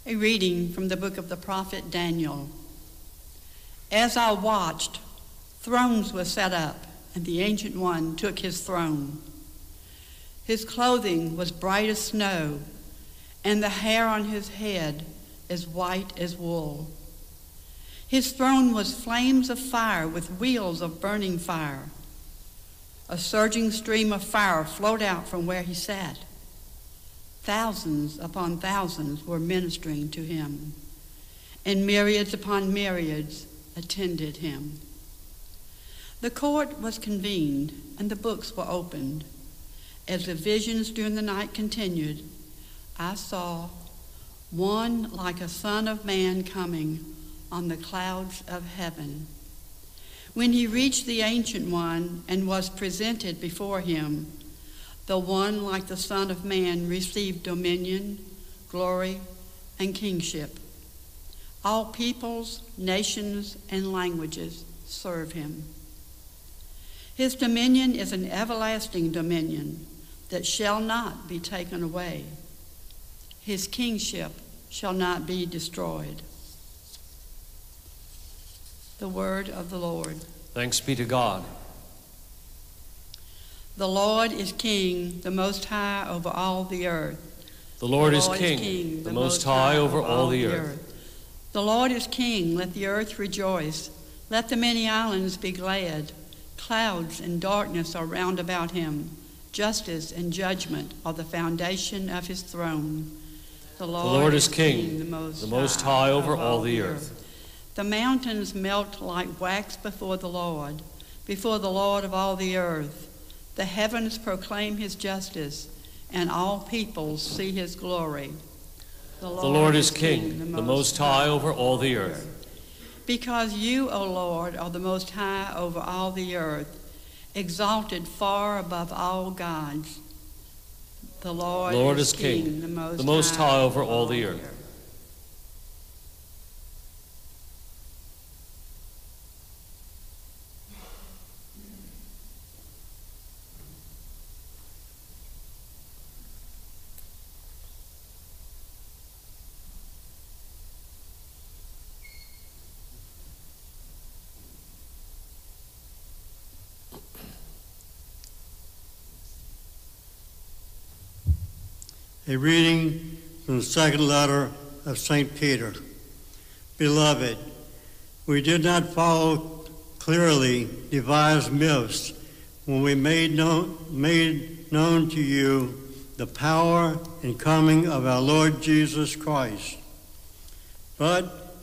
A reading from the book of the prophet Daniel. As I watched, thrones were set up, and the Ancient One took his throne. His clothing was bright as snow, and the hair on his head as white as wool. His throne was flames of fire with wheels of burning fire. A surging stream of fire flowed out from where he sat. Thousands upon thousands were ministering to him, and myriads upon myriads attended him. The court was convened, and the books were opened. As the visions during the night continued, I saw one like a son of man coming on the clouds of heaven. When he reached the Ancient One and was presented before him, the one like the Son of Man received dominion, glory, and kingship. All peoples, nations, and languages serve him. His dominion is an everlasting dominion that shall not be taken away. His kingship shall not be destroyed. The word of the Lord. Thanks be to God. The Lord is King, the Most High over all the earth. The Lord is King, the Most High over all the earth. The Lord is King, let the earth rejoice. Let the many islands be glad. Clouds and darkness are round about him. Justice and judgment are the foundation of his throne. The Lord is King, the Most High over all the earth. The mountains melt like wax before the Lord of all the earth. The heavens proclaim his justice, and all peoples see his glory. The Lord is King, the Most High over all the earth. Because you, O Lord, are the Most High over all the earth, exalted far above all gods. The Lord is King, the Most High over all the earth. A reading from the second letter of St. Peter. Beloved, we did not follow clearly devised myths when we made known to you the power and coming of our Lord Jesus Christ. But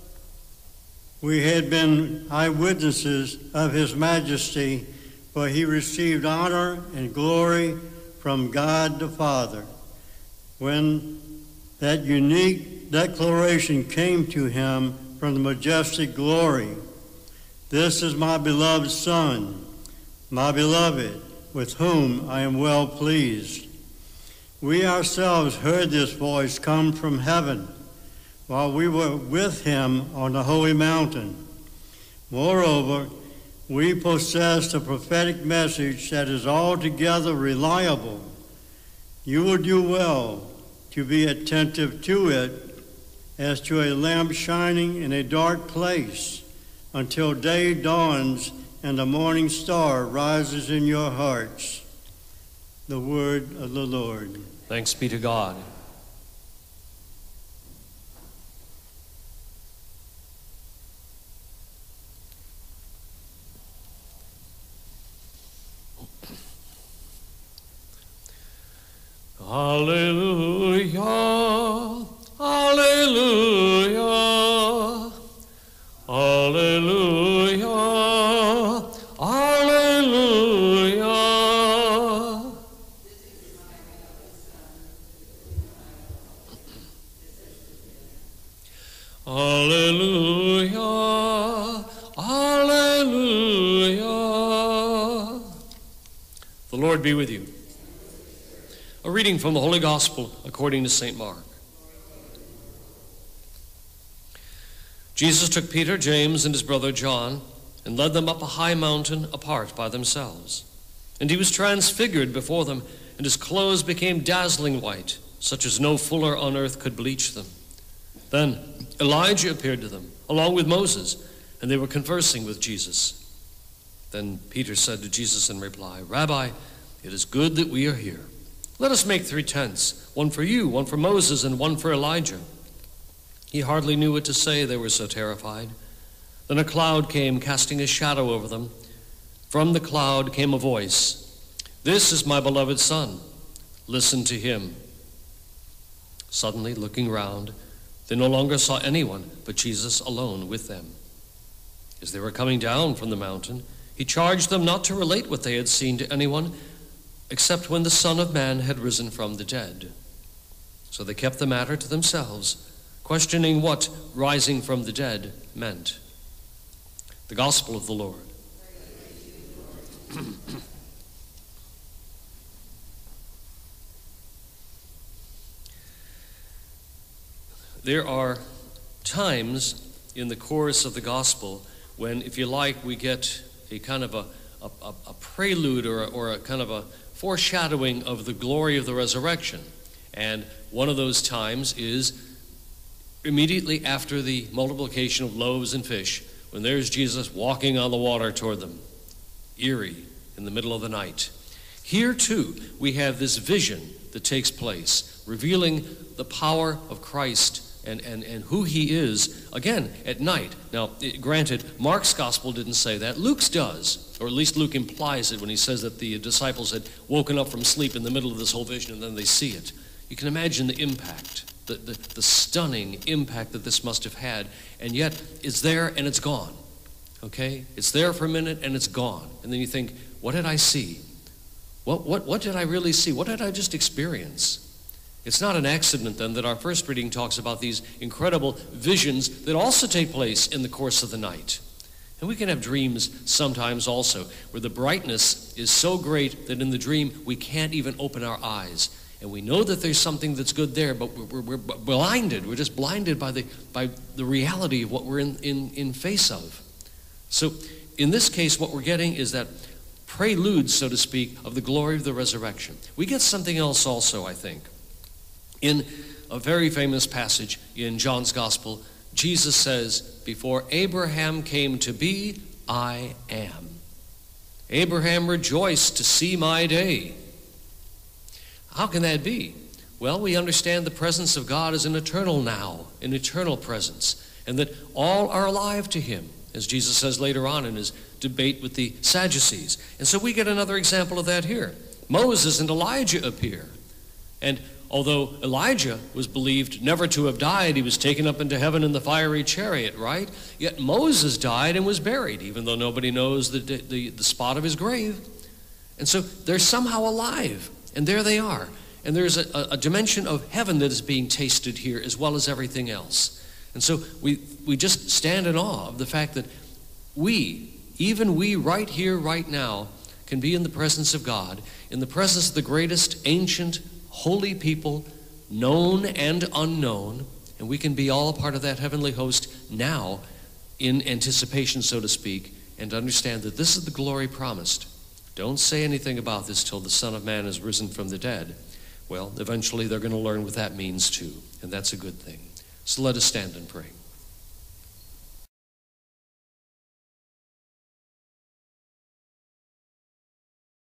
we had been eyewitnesses of his majesty, for he received honor and glory from God the Father. When that unique declaration came to him from the majestic glory, "This is my beloved Son, my beloved, with whom I am well pleased." We ourselves heard this voice come from heaven while we were with him on the holy mountain. Moreover, we possess a prophetic message that is altogether reliable. You will do well to be attentive to it as to a lamp shining in a dark place until day dawns and the morning star rises in your hearts. The word of the Lord. Thanks be to God. Hallelujah, hallelujah, hallelujah, hallelujah. Hallelujah, hallelujah. The Lord be with you. A reading from the Holy Gospel according to St. Mark. Jesus took Peter, James, and his brother John and led them up a high mountain apart by themselves. And he was transfigured before them, and his clothes became dazzling white, such as no fuller on earth could bleach them. Then Elijah appeared to them, along with Moses, and they were conversing with Jesus. Then Peter said to Jesus in reply, Rabbi, it is good that we are here. Let us make 3 tents, one for you, one for Moses, and one for Elijah. He hardly knew what to say, they were so terrified. Then a cloud came, casting a shadow over them. From the cloud came a voice, This is my beloved Son. Listen to him. Suddenly, looking round, they no longer saw anyone but Jesus alone with them. As they were coming down from the mountain, he charged them not to relate what they had seen to anyone, except when the Son of Man had risen from the dead. So they kept the matter to themselves, questioning what rising from the dead meant. The Gospel of the Lord. There are times in the course of the Gospel when, if you like, we get a kind of a prelude or a kind of a foreshadowing of the glory of the resurrection. And one of those times is immediately after the multiplication of loaves and fish, when there's Jesus walking on the water toward them, eerie, in the middle of the night. Here, too, we have this vision that takes place, revealing the power of Christ and who he is, again, at night. Now, granted, Mark's gospel didn't say that. Luke's does, or at least Luke implies it when he says that the disciples had woken up from sleep in the middle of this whole vision, and then they see it. You can imagine the impact, the stunning impact that this must have had, and yet it's there and it's gone, okay? It's there for a minute and it's gone. And then you think, what did I see? What did I really see? What did I just experience? It's not an accident, then, that our first reading talks about these incredible visions that also take place in the course of the night. And we can have dreams sometimes also, where the brightness is so great that in the dream we can't even open our eyes. And we know that there's something that's good there, but we're blinded. We're just blinded by the reality of what we're in face of. So in this case, what we're getting is that prelude, so to speak, of the glory of the resurrection. We get something else also, I think. In a very famous passage in John's Gospel, Jesus says, before Abraham came to be, I am. Abraham rejoiced to see my day. How can that be? Well, we understand the presence of God is an eternal now, an eternal presence, and that all are alive to him, as Jesus says later on in his debate with the Sadducees. And so we get another example of that here. Moses and Elijah appear. And although Elijah was believed never to have died, he was taken up into heaven in the fiery chariot, right? Yet Moses died and was buried, even though nobody knows the spot of his grave. And so they're somehow alive, and there they are. And there's a dimension of heaven that is being tasted here as well as everything else. And so we just stand in awe of the fact that even we right here, right now, can be in the presence of God, in the presence of the greatest ancient holy people, known and unknown, and we can be all a part of that heavenly host now in anticipation, so to speak, and understand that this is the glory promised. Don't say anything about this till the Son of Man is risen from the dead. Well, eventually they're going to learn what that means too, and that's a good thing. So let us stand and pray.